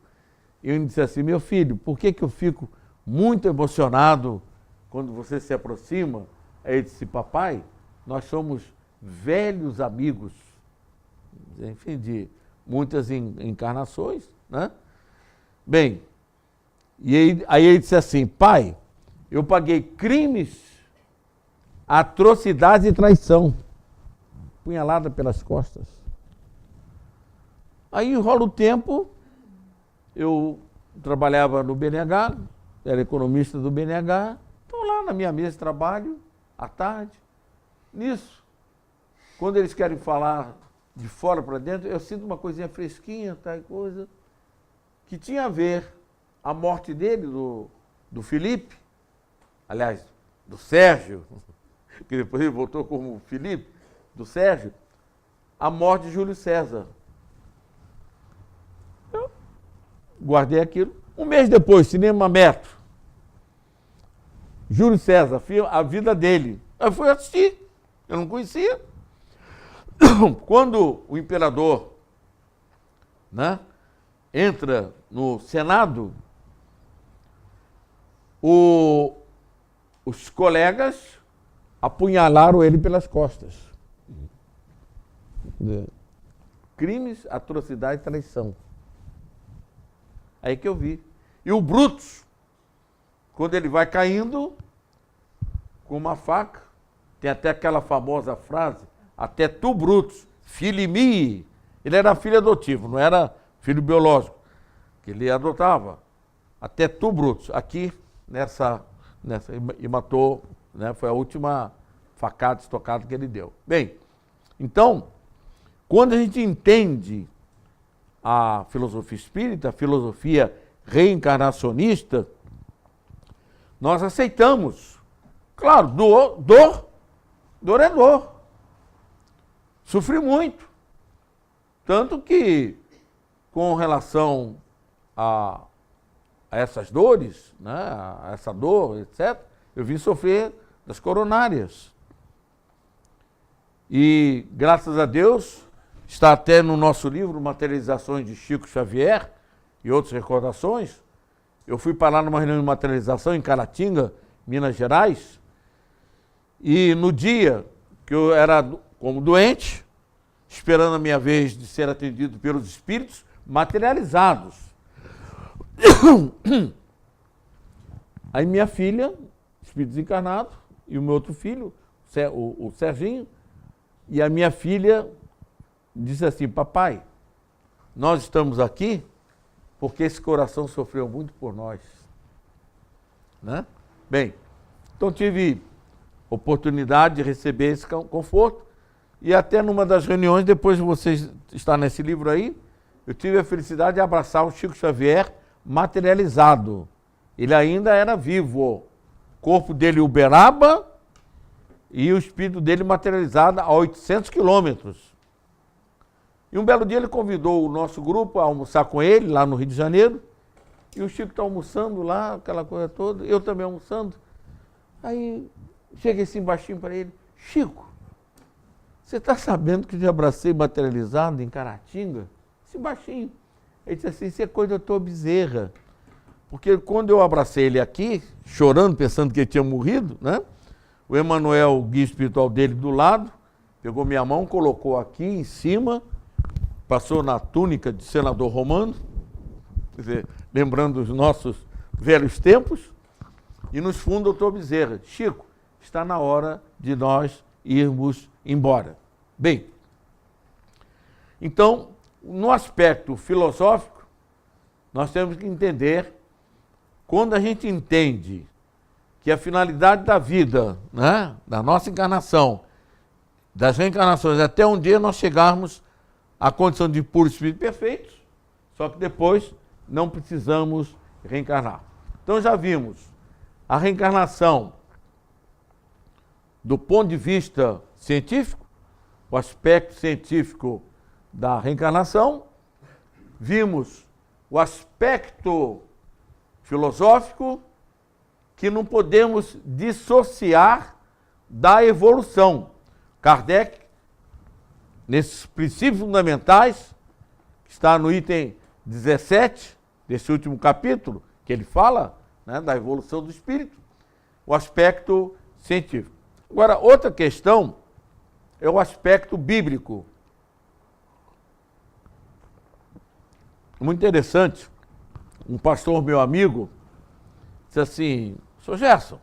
E eu disse assim, meu filho, por que eu fico muito emocionado quando você se aproxima? Aí ele disse, papai, nós somos velhos amigos, enfim, de muitas encarnações, né? Bem, e aí ele disse assim, pai, eu paguei crimes, atrocidades e traição, punhalada pelas costas. Aí enrola o tempo, eu trabalhava no BNH, era economista do BNH, estou lá na minha mesa de trabalho, à tarde. Nisso, quando eles querem falar de fora para dentro, eu sinto uma coisinha fresquinha, tal coisa, que tinha a ver a morte dele, do Felipe, aliás, do Sérgio, que depois ele voltou como Felipe, do Sérgio, a morte de Júlio César. Eu guardei aquilo. Um mês depois, Cinema Metro. Júlio César, a vida dele. Eu fui assistir, eu não conhecia. Quando o imperador, né, entra no Senado, os colegas apunhalaram ele pelas costas. Crimes, atrocidade e traição. Aí que eu vi. E o Brutus, quando ele vai caindo com uma faca, tem até aquela famosa frase, até tu, Brutus, filho mi. Ele era filho adotivo, não era filho biológico, que ele adotava. Até tu, Brutus, aqui nessa e matou, né, foi a última facada, estocada que ele deu. Bem, então, quando a gente entende a filosofia espírita, a filosofia reencarnacionista, nós aceitamos. Claro, dor é dor. Sofri muito. Tanto que, com relação a essas dores, né, a essa dor, etc., eu vim sofrer das coronárias. E, graças a Deus, está até no nosso livro, Materializações de Chico Xavier e outras recordações. Eu fui parar numa reunião de materialização em Caratinga, Minas Gerais, e no dia que eu era como doente, esperando a minha vez de ser atendido pelos espíritos materializados. Aí minha filha, espírito desencarnado, e o meu outro filho, o Serginho, e a minha filha disse assim, papai, nós estamos aqui porque esse coração sofreu muito por nós. Né? Bem, então tive oportunidade de receber esse conforto e até numa das reuniões, depois de vocês estar nesse livro aí, eu tive a felicidade de abraçar o Chico Xavier materializado. Ele ainda era vivo. O corpo dele Uberaba e o espírito dele materializado a 800 quilômetros. E um belo dia ele convidou o nosso grupo a almoçar com ele, lá no Rio de Janeiro, e o Chico está almoçando lá, aquela coisa toda, eu também almoçando. Aí cheguei assim baixinho para ele, Chico, você está sabendo que eu te abracei materializado em Caratinga? Assim baixinho. Ele disse assim, isso é coisa da tua bezerra. Porque quando eu abracei ele aqui, chorando, pensando que ele tinha morrido, né? O Emanuel, o guia espiritual dele, do lado, pegou minha mão, colocou aqui em cima, passou na túnica de senador romano, quer dizer, lembrando os nossos velhos tempos, e nos fundos, doutor Bezerra, Chico, está na hora de nós irmos embora. Bem, então, no aspecto filosófico, nós temos que entender, quando a gente entende que a finalidade da vida, né, da nossa encarnação, das reencarnações, até um dia nós chegarmos à condição de puro espírito perfeito, só que depois não precisamos reencarnar. Então já vimos a reencarnação do ponto de vista científico, o aspecto científico da reencarnação, vimos o aspecto filosófico, que não podemos dissociar da evolução. Kardec, nesses princípios fundamentais, que está no item 17 desse último capítulo, que ele fala, né, da evolução do espírito, o aspecto científico. Agora, outra questão é o aspecto bíblico. Muito interessante, um pastor meu amigo disse assim: Sr. Gerson,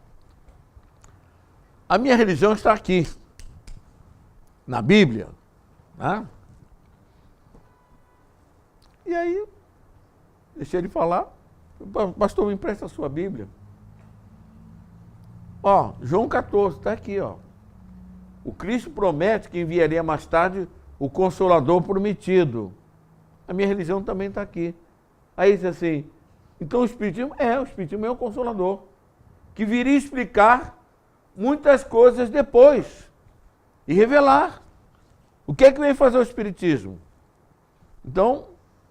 a minha religião está aqui, na Bíblia, né? E aí, deixei ele falar, pastor, me empresta a sua Bíblia. Ó, João 14, está aqui, ó. O Cristo promete que enviaria mais tarde o Consolador prometido. A minha religião também está aqui. Aí disse assim, então o Espiritismo é o Consolador, que viria explicar muitas coisas depois e revelar. O que é que vem fazer o Espiritismo? Então,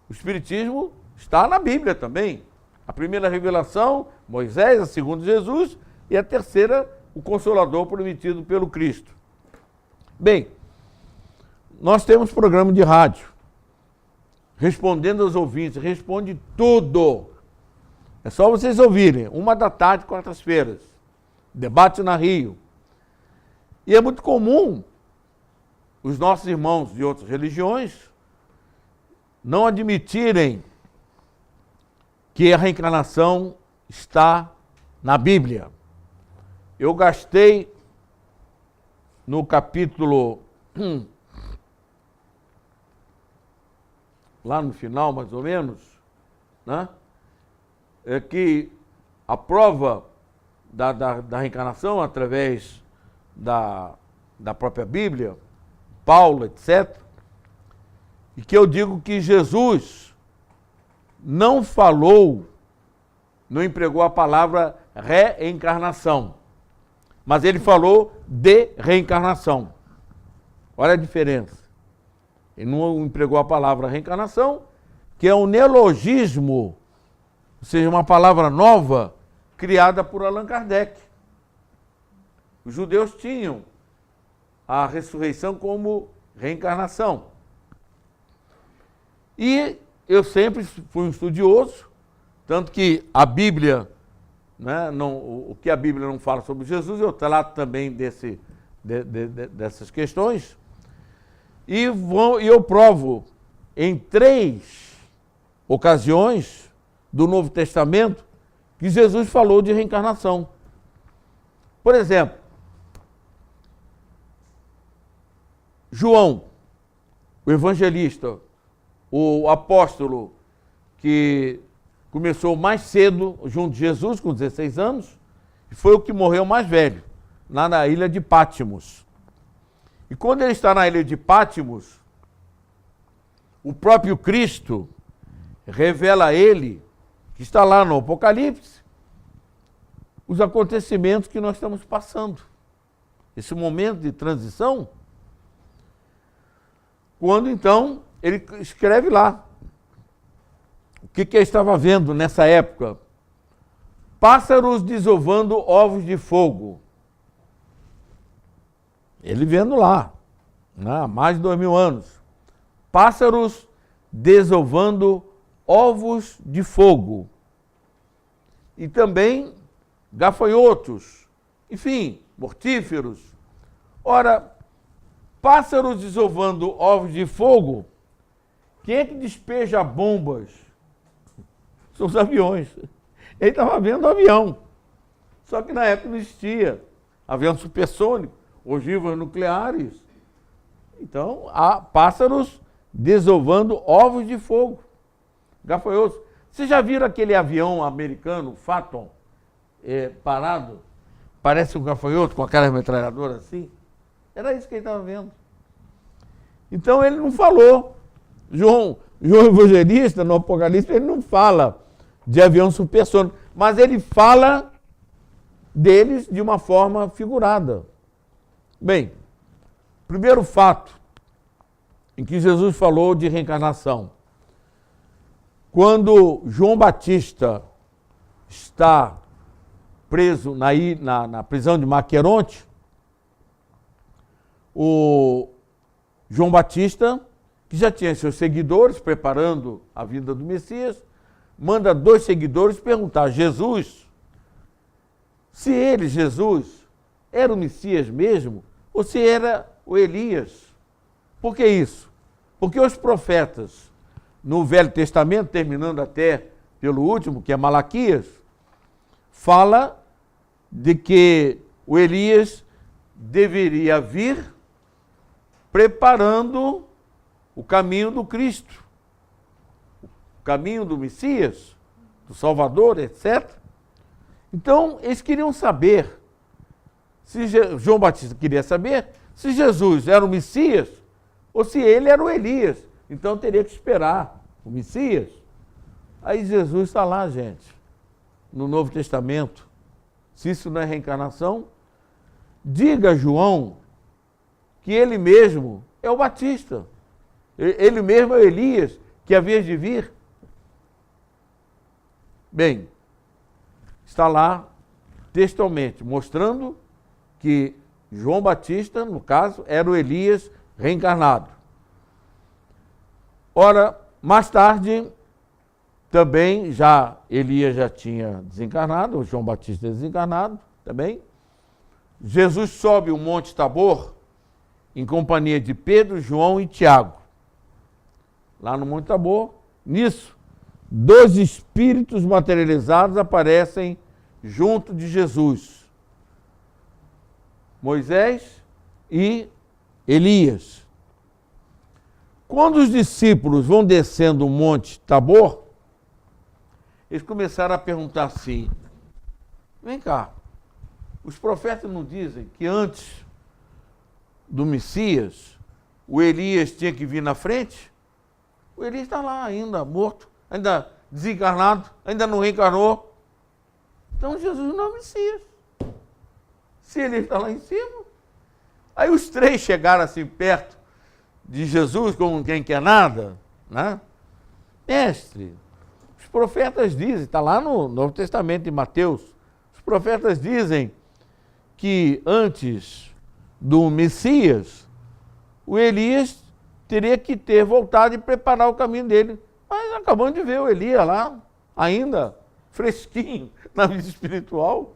o Espiritismo está na Bíblia também. A primeira revelação, Moisés, a segunda, Jesus, e a terceira, o Consolador prometido pelo Cristo. Bem, nós temos programa de rádio, respondendo aos ouvintes, responde tudo. É só vocês ouvirem, 13h, quartas-feiras, debate na Rio. E é muito comum os nossos irmãos de outras religiões não admitirem que a reencarnação está na Bíblia. Eu gastei no capítulo, lá no final, mais ou menos, né? É que a prova da reencarnação, através da própria Bíblia, Paulo, etc., e que eu digo que Jesus não falou, não empregou a palavra reencarnação, mas ele falou de reencarnação. Olha a diferença. Ele não empregou a palavra reencarnação, que é um neologismo, ou seja, uma palavra nova criada por Allan Kardec. Os judeus tinham a ressurreição como reencarnação. E eu sempre fui um estudioso, tanto que a Bíblia, né, o que a Bíblia não fala sobre Jesus, eu trato também dessas questões. E eu provo em 3 ocasiões do Novo Testamento que Jesus falou de reencarnação. Por exemplo, João, o evangelista, o apóstolo que começou mais cedo junto de Jesus, com 16 anos, e foi o que morreu mais velho, lá na ilha de Pátimos. E quando ele está na ilha de Pátimos, o próprio Cristo revela a ele, que está lá no Apocalipse, os acontecimentos que nós estamos passando. Esse momento de transição, quando então ele escreve lá o que ele estava vendo nessa época. Pássaros desovando ovos de fogo. Ele vendo lá, né, há mais de 2000 anos. Pássaros desovando ovos de fogo. E também gafanhotos, enfim, mortíferos. Ora, pássaros desovando ovos de fogo, quem é que despeja bombas? São os aviões. Ele estava vendo o avião. Só que na época não existia avião supersônico, ogivas nucleares. Então, há pássaros desovando ovos de fogo. Gafanhotos. Vocês já viram aquele avião americano, Phantom, parado parece um gafanhoto com aquela metralhadora assim. Era isso que ele estava vendo. Então ele não falou. João Evangelista, no Apocalipse, ele não fala de avião supersônico, mas ele fala deles de uma forma figurada. Bem, primeiro fato em que Jesus falou de reencarnação. Quando João Batista está preso na prisão de Maqueronte, o João Batista, que já tinha seus seguidores preparando a vinda do Messias, manda 2 seguidores perguntar a Jesus se ele, Jesus, era o Messias mesmo ou se era o Elias. Por que isso? Porque os profetas, no Velho Testamento, terminando até pelo último, que é Malaquias, fala de que o Elias deveria vir preparando o caminho do Cristo, o caminho do Messias, do Salvador, etc. Então, eles queriam saber, João Batista queria saber se Jesus era o Messias ou se ele era o Elias. Então, teria que esperar o Messias. Aí Jesus está lá, gente, no Novo Testamento. Se isso não é reencarnação, diga a João que ele mesmo é o Batista. Ele mesmo é o Elias, que havia de vir. Bem, está lá textualmente, mostrando que João Batista, no caso, era o Elias reencarnado. Ora, mais tarde, também Elias já tinha desencarnado, o João Batista desencarnado também. Jesus sobe o Monte Tabor em companhia de Pedro, João e Tiago. Lá no Monte Tabor, nisso, 2 espíritos materializados aparecem junto de Jesus. Moisés e Elias. Quando os discípulos vão descendo o Monte Tabor, eles começaram a perguntar assim, vem cá, os profetas não dizem que antes do Messias, o Elias tinha que vir na frente? O Elias está lá ainda, morto, ainda desencarnado, ainda não reencarnou. Então Jesus não é o Messias. Se ele está lá em cima. Aí os 3 chegaram assim perto de Jesus, como quem quer nada, né? Mestre, os profetas dizem, está lá no Novo Testamento de Mateus, os profetas dizem que antes do Messias, o Elias teria que ter voltado e preparar o caminho dele. Mas acabamos de ver o Elias lá, ainda fresquinho na vida espiritual.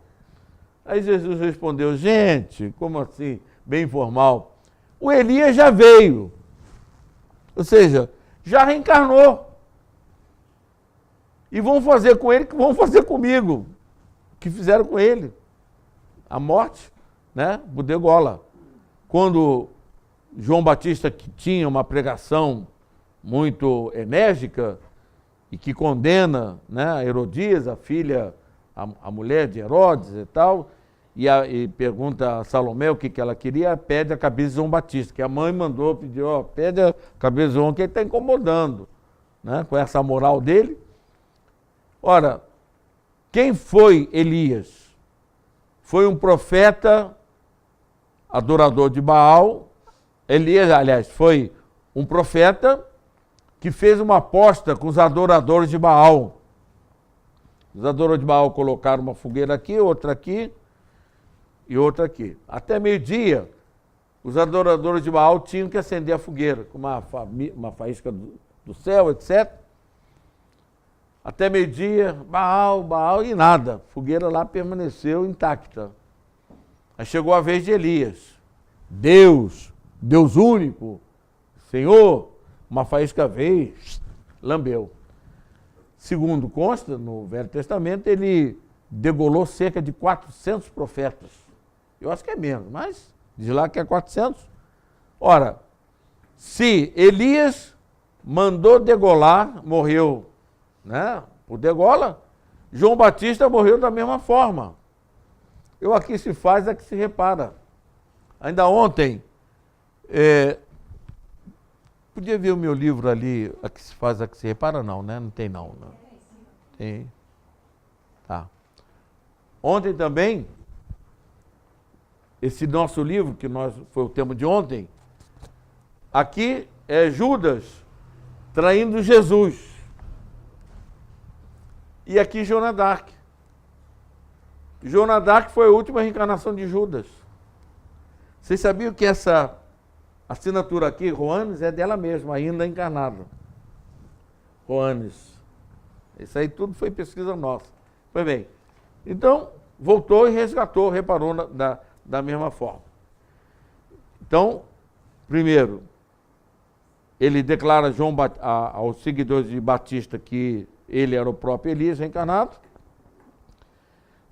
Aí Jesus respondeu, gente, como assim? Bem informal. O Elias já veio. Ou seja, já reencarnou. E vão fazer com ele o que vão fazer comigo. O que fizeram com ele. A morte, né? Budegola. Quando João Batista, que tinha uma pregação muito enérgica e que condena, né, a Herodias, a filha, a mulher de Herodes e tal, e pergunta a Salomé o que ela queria, pede a cabeça de João Batista, que a mãe mandou pedir, pede a cabeça de João, que ele está incomodando, né, com essa moral dele. Ora, quem foi Elias? Foi um profeta adorador de Baal. Elias, aliás, foi um profeta que fez uma aposta com os adoradores de Baal. Os adoradores de Baal colocaram uma fogueira aqui, outra aqui e outra aqui. Até meio-dia, os adoradores de Baal tinham que acender a fogueira com uma faísca do céu, etc. Até meio-dia, Baal e nada. A fogueira lá permaneceu intacta. Aí chegou a vez de Elias. Deus único, Senhor, uma faísca veio, lambeu. Segundo consta, no Velho Testamento, ele degolou cerca de 400 profetas. Eu acho que é menos, mas diz lá que é 400. Ora, se Elias mandou degolar, morreu, né, por degola, João Batista morreu da mesma forma. Eu aqui se faz, aqui se repara. Ainda ontem, podia ver o meu livro ali, aqui se faz, aqui se repara, não, né? Não tem não. Tem. Tá. Ontem também, esse nosso livro, que foi o tema de ontem, aqui é Judas traindo Jesus. E aqui Joana d'Arc. Joana d'Arc foi a última reencarnação de Judas. Vocês sabiam que essa assinatura aqui, Roanes, é dela mesma, ainda encarnada. Roanes. Isso aí tudo foi pesquisa nossa. Pois bem, então voltou e resgatou, reparou da mesma forma. Então, primeiro, ele declara aos seguidores de Batista que ele era o próprio Elias reencarnado.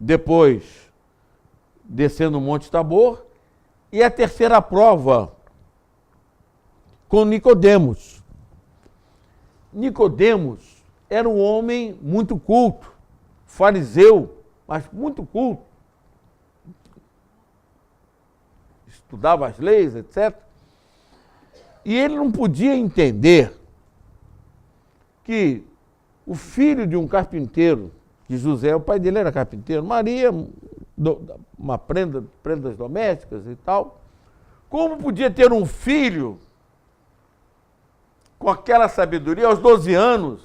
Depois, descendo o Monte Tabor. E a terceira prova, com Nicodemos. Nicodemos era um homem muito culto, fariseu, mas muito culto. Estudava as leis, etc. E ele não podia entender que o filho de um carpinteiro, que José, o pai dele era carpinteiro, Maria, prendas domésticas e tal, como podia ter um filho com aquela sabedoria? Aos 12 anos,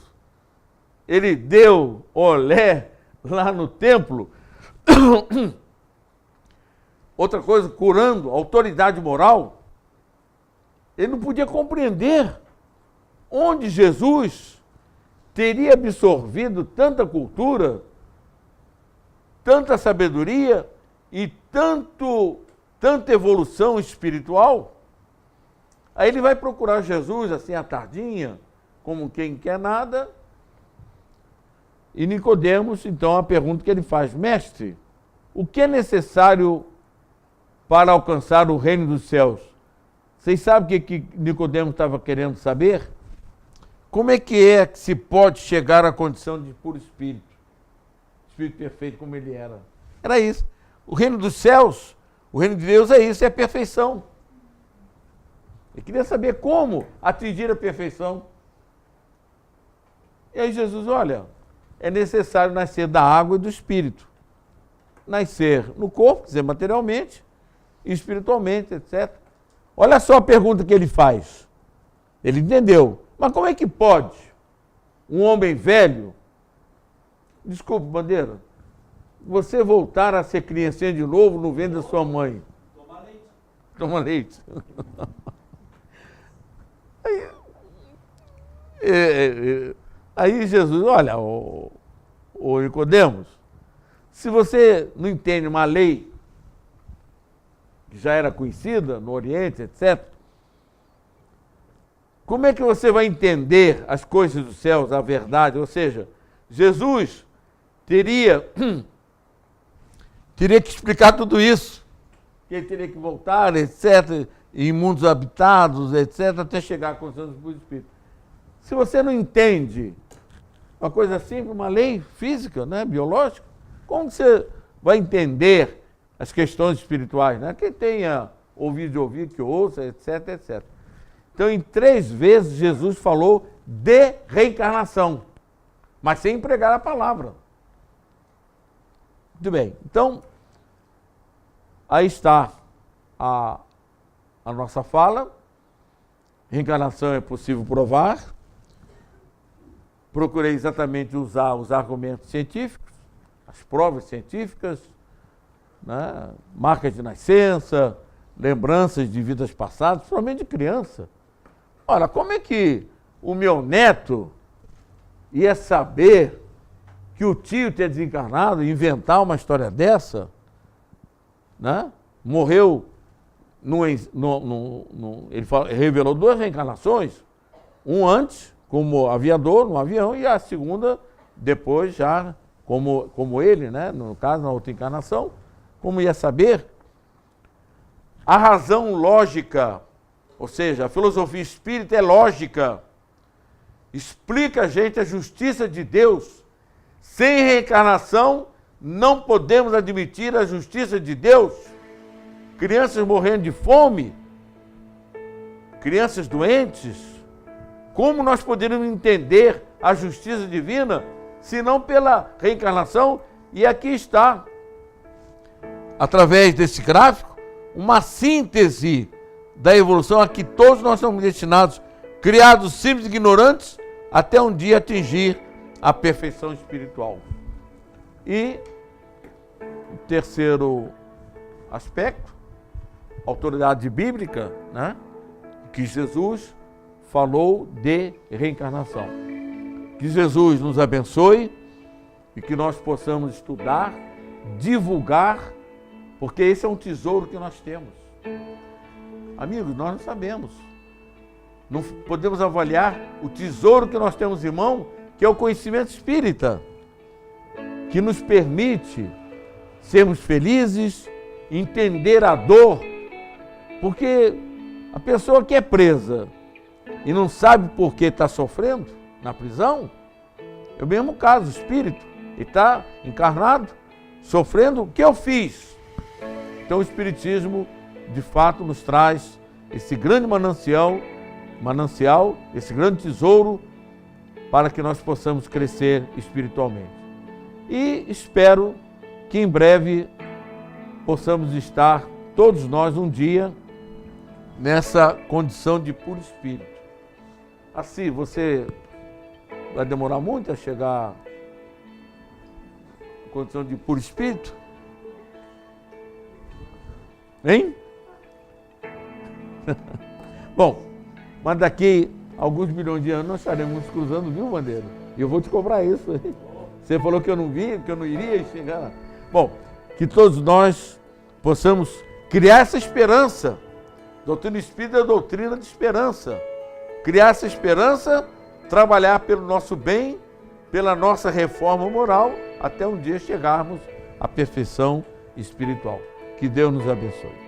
ele deu olé lá no templo. Outra coisa, curando, autoridade moral. Ele não podia compreender onde Jesus teria absorvido tanta cultura, tanta sabedoria e tanta evolução espiritual. Aí ele vai procurar Jesus, assim, à tardinha, como quem quer nada. E Nicodemos, então, a pergunta que ele faz: mestre, o que é necessário para alcançar o reino dos céus? Vocês sabem o que Nicodemos estava querendo saber? Como é que se pode chegar à condição de puro espírito? Espírito perfeito como ele era. Era isso. O reino dos céus, o reino de Deus é isso, é a perfeição. Ele queria saber como atingir a perfeição. E aí Jesus, olha, é necessário nascer da água e do espírito. Nascer no corpo, quer dizer, materialmente, e espiritualmente, etc. Olha só a pergunta que ele faz. Ele entendeu. Mas como é que pode um homem velho, desculpe, Bandeira, você voltar a ser criancinha de novo no ventre da sua mãe? Tomar leite. Toma leite. Aí Jesus, olha, o Nicodemos, se você não entende uma lei que já era conhecida no Oriente, etc., como é que você vai entender as coisas dos céus, a verdade? Ou seja, Jesus teria que explicar tudo isso, que ele teria que voltar, etc., em mundos habitados, etc., até chegar à condição do Espírito. Se você não entende uma coisa simples, uma lei física, né, biológica, como você vai entender as questões espirituais? Né? Quem tenha ouvido de ouvir, que ouça, etc., etc. Então, em 3 vezes, Jesus falou de reencarnação, mas sem empregar a palavra. Muito bem. Então, aí está a nossa fala. Reencarnação é possível provar. Procurei exatamente usar os argumentos científicos, as provas científicas, né? Marcas de nascença, lembranças de vidas passadas, principalmente de criança. Ora, como é que o meu neto ia saber que o tio tinha desencarnado e inventar uma história dessa? Né? Morreu, ele revelou 2 reencarnações, um antes, como aviador, no avião, e a segunda, depois, já como ele, né? No caso, na outra encarnação. Como ia saber? A razão lógica, ou seja, a filosofia espírita é lógica, explica a gente a justiça de Deus. Sem reencarnação não podemos admitir a justiça de Deus. Crianças morrendo de fome, crianças doentes. Como nós poderíamos entender a justiça divina se não pela reencarnação? E aqui está, através desse gráfico, uma síntese da evolução a que todos nós somos destinados, criados simples e ignorantes, até um dia atingir a perfeição espiritual. E o terceiro aspecto, autoridade bíblica, né? Que Jesus falou de reencarnação. Que Jesus nos abençoe e que nós possamos estudar, divulgar, porque esse é um tesouro que nós temos. Amigos, nós não sabemos. Não podemos avaliar o tesouro que nós temos em mão, que é o conhecimento espírita, que nos permite sermos felizes, entender a dor, porque a pessoa que é presa e não sabe por que está sofrendo na prisão, é o mesmo caso, o espírito, ele está encarnado, sofrendo. O que eu fiz? Então o Espiritismo, de fato, nos traz esse grande manancial, esse grande tesouro, para que nós possamos crescer espiritualmente. E espero que em breve possamos estar, todos nós, um dia, nessa condição de puro espírito. Assim, você vai demorar muito a chegar à condição de puro espírito? Hein? Bom, mas daqui a alguns milhões de anos nós estaremos nos cruzando, viu, Bandeira? E eu vou te cobrar isso. Hein? Você falou que eu não via, que eu não iria chegar. Bom, que todos nós possamos criar essa esperança. Doutrina espírita é a doutrina de esperança. Criar essa esperança, trabalhar pelo nosso bem, pela nossa reforma moral, até um dia chegarmos à perfeição espiritual. Que Deus nos abençoe.